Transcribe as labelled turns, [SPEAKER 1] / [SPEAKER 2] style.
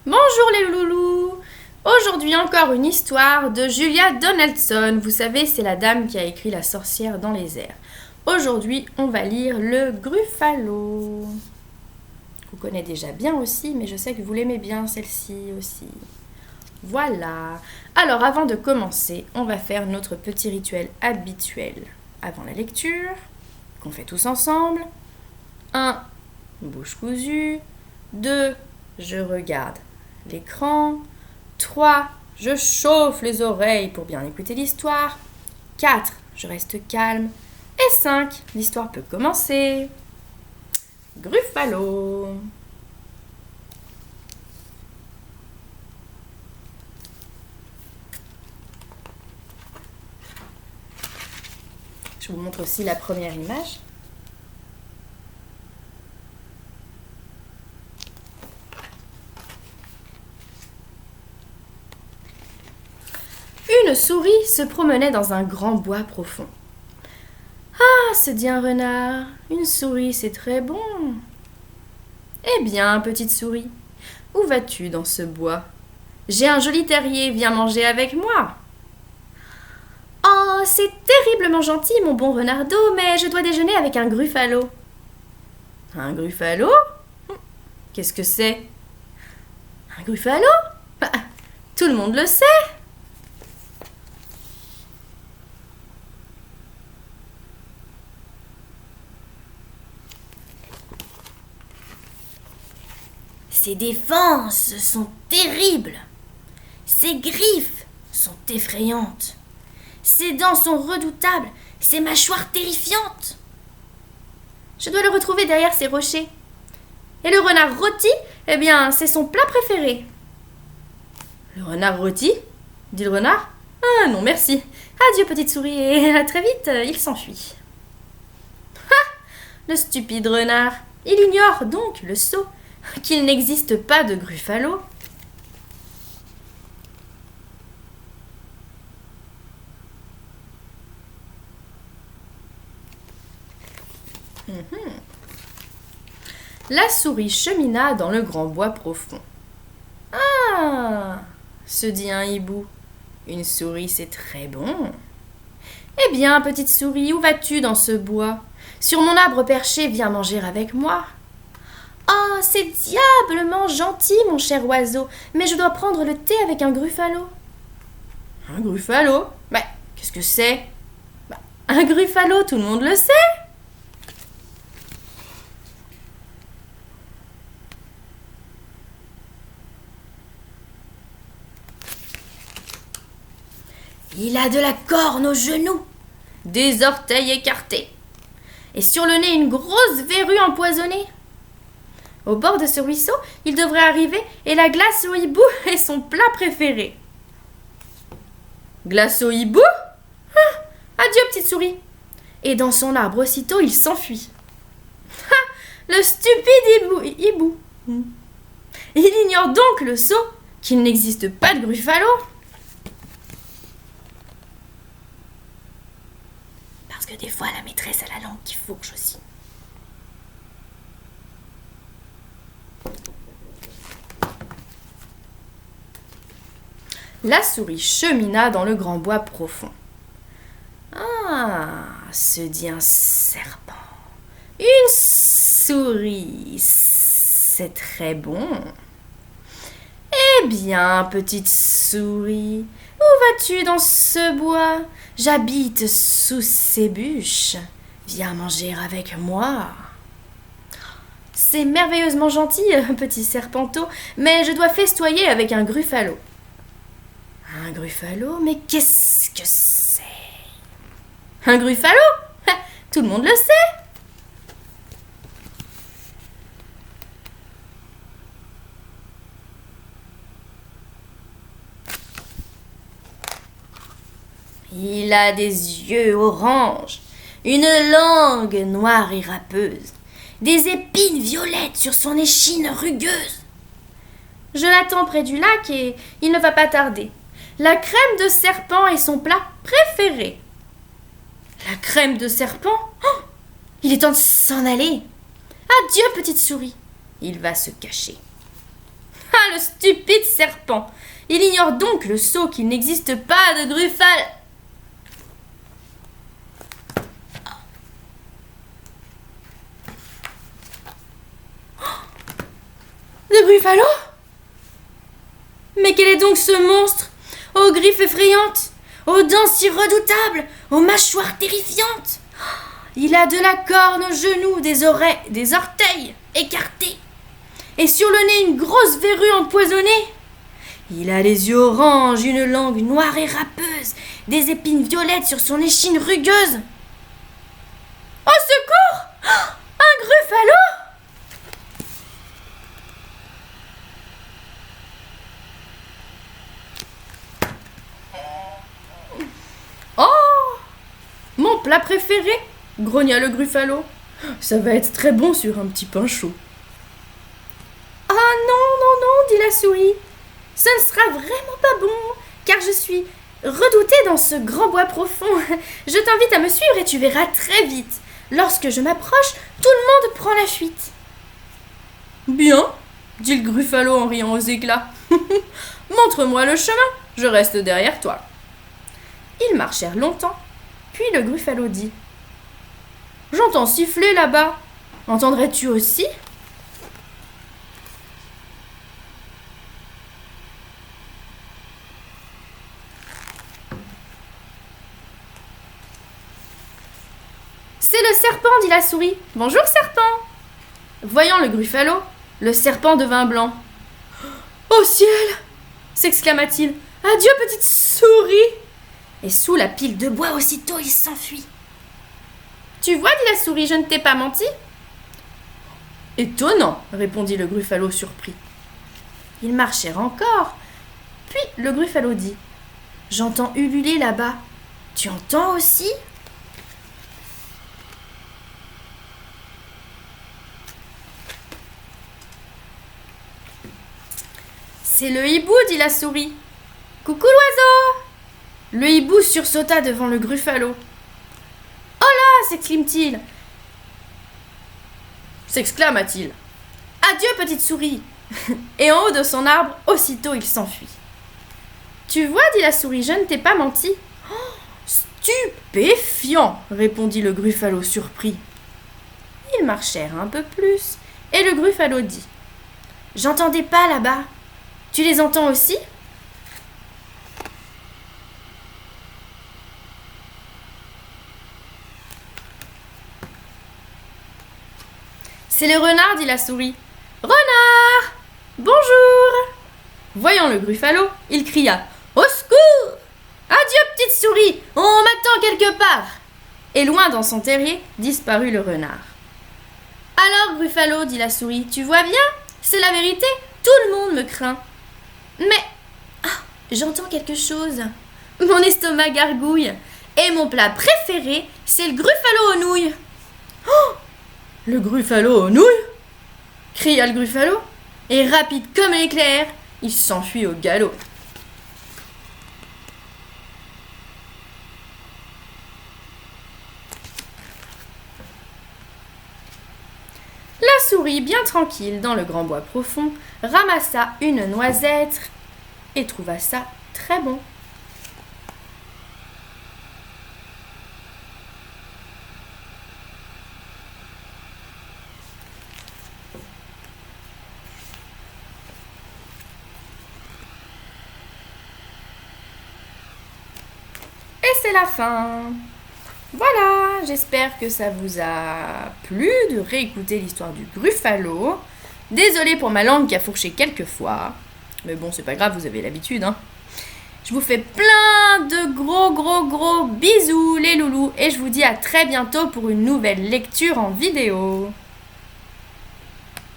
[SPEAKER 1] Bonjour les loulous. Aujourd'hui encore une histoire de Julia Donaldson. Vous savez, c'est la dame qui a écrit La sorcière dans les airs. Aujourd'hui, on va lire le Gruffalo. Vous connaissez déjà bien aussi, mais je sais que vous l'aimez bien celle-ci aussi. Voilà. Alors avant de commencer, on va faire notre petit rituel habituel avant la lecture, qu'on fait tous ensemble. 1. Bouche cousue. 2. Je regarde l'écran. 3. Je chauffe les oreilles pour bien écouter l'histoire. 4. Je reste calme. Et 5. L'histoire peut commencer. Gruffalo. Je vous montre aussi la première image. Une souris se promenait dans un grand bois profond. « Ah, se dit un renard, une souris c'est très bon. »« Eh bien, petite souris, où vas-tu dans ce bois ? J'ai un joli terrier, viens manger avec moi. »« Oh, c'est terriblement gentil, mon bon renardeau, mais je dois déjeuner avec un gruffalo. »« Un gruffalo ? Qu'est-ce que c'est ? » ?»« Un gruffalo ? Bah, tout le monde le sait. » Ses défenses sont terribles. Ses griffes sont effrayantes. Ses dents sont redoutables. Ses mâchoires terrifiantes. Je dois le retrouver derrière ces rochers. Et le renard rôti, eh bien, c'est son plat préféré. Le renard rôti ? Dit le renard. Ah non, merci. Adieu, petite souris, et à très vite, il s'enfuit. Ah ! Le stupide renard. Il ignore donc le sot qu'il n'existe pas de gruffalo. La souris chemina dans le grand bois profond. « Ah !» se dit un hibou. « Une souris, c'est très bon. »« Eh bien, petite souris, où vas-tu dans ce bois ? Sur mon arbre perché, viens manger avec moi. »« Oh, c'est diablement gentil, mon cher oiseau, mais je dois prendre le thé avec un gruffalo. »« Un gruffalo ? Bah, qu'est-ce que c'est ? » ?»« Bah, un gruffalo, tout le monde le sait. » Il a de la corne aux genoux, des orteils écartés, et sur le nez une grosse verrue empoisonnée. Au bord de ce ruisseau, il devrait arriver, et la glace au hibou est son plat préféré. Glace au hibou ? Ah, adieu, petite souris. Et dans son arbre aussitôt, il s'enfuit. Ah, le stupide hibou. Il ignore donc le sot qu'il n'existe pas de gruffalo. Parce que des fois, la maîtresse a la langue qui fourche aussi. La souris chemina dans le grand bois profond. « Ah !» se dit un serpent. « Une souris, c'est très bon. »« Eh bien, petite souris, où vas-tu dans ce bois ? J'habite sous ces bûches. Viens manger avec moi. »« C'est merveilleusement gentil, petit serpenteau, mais je dois festoyer avec un gruffalo. » Un gruffalo ? Mais qu'est-ce que c'est ? Un gruffalo ? Tout le monde le sait. Il a des yeux orange, une langue noire et râpeuse, des épines violettes sur son échine rugueuse. Je l'attends près du lac et il ne va pas tarder. La crème de serpent est son plat préféré. La crème de serpent ? Oh, il est temps de s'en aller. Adieu, petite souris. Il va se cacher. Ah, le stupide serpent. Il ignore donc le sot qu'il n'existe pas de Gruffalo. De Gruffalo? Mais quel est donc ce monstre? Aux griffes effrayantes, aux dents si redoutables, aux mâchoires terrifiantes. Il a de la corne aux genoux, des oreilles, des orteils écartés. Et sur le nez, une grosse verrue empoisonnée. Il a les yeux oranges, une langue noire et râpeuse, des épines violettes sur son échine rugueuse. Au secours! Un Gruffalo! Oh! Mon plat préféré! Grogna le Gruffalo. Ça va être très bon sur un petit pain chaud. Ah non, dit la souris. Ce ne sera vraiment pas bon, car je suis redoutée dans ce grand bois profond. Je t'invite à me suivre et tu verras très vite. Lorsque je m'approche, tout le monde prend la fuite. Bien, dit le Gruffalo en riant aux éclats. Montre-moi le chemin, je reste derrière toi. Ils marchèrent longtemps, puis le Gruffalo dit: J'entends siffler là-bas. Entendrais-tu aussi? C'est le serpent, dit la souris. Bonjour, serpent. Voyant le Gruffalo, le serpent devint blanc. Au ciel! S'exclama-t-il. Adieu, petite souris! Et sous la pile de bois, aussitôt, il s'enfuit. Tu vois, dit la souris, je ne t'ai pas menti. Étonnant, répondit le Gruffalo surpris. Ils marchèrent encore. Puis le Gruffalo dit: J'entends ululer là-bas. Tu entends aussi? C'est le hibou, dit la souris. Coucou l'oiseau! Le hibou sursauta devant le Gruffalo. Oh là! s'exclama-t-il. Adieu, petite souris! Et en haut de son arbre, aussitôt il s'enfuit. Tu vois, dit la souris, je ne t'ai pas menti. Oh, stupéfiant! Répondit le Gruffalo surpris. Ils marchèrent un peu plus, et le Gruffalo dit: J'entends des pas là-bas. Tu les entends aussi? C'est le renard, dit la souris. Renard! Bonjour! Voyant le Gruffalo, il cria: Au secours! Adieu, petite souris! On m'attend quelque part! Et loin dans son terrier, disparut le renard. Alors, Gruffalo, dit la souris, tu vois bien? C'est la vérité, tout le monde me craint. Mais, j'entends quelque chose. Mon estomac gargouille. Et mon plat préféré, c'est le Gruffalo aux nouilles. Oh! Le Gruffalo aux nouilles? Cria le Gruffalo. Et rapide comme l'éclair, il s'enfuit au galop. La souris, bien tranquille dans le grand bois profond, ramassa une noisette et trouva ça très bon. Et c'est la fin. Voilà, j'espère que ça vous a plu de réécouter l'histoire du Gruffalo. Désolée pour ma langue qui a fourché quelques fois. Mais bon, c'est pas grave, vous avez l'habitude, hein. Je vous fais plein de gros bisous les loulous. Et je vous dis à très bientôt pour une nouvelle lecture en vidéo.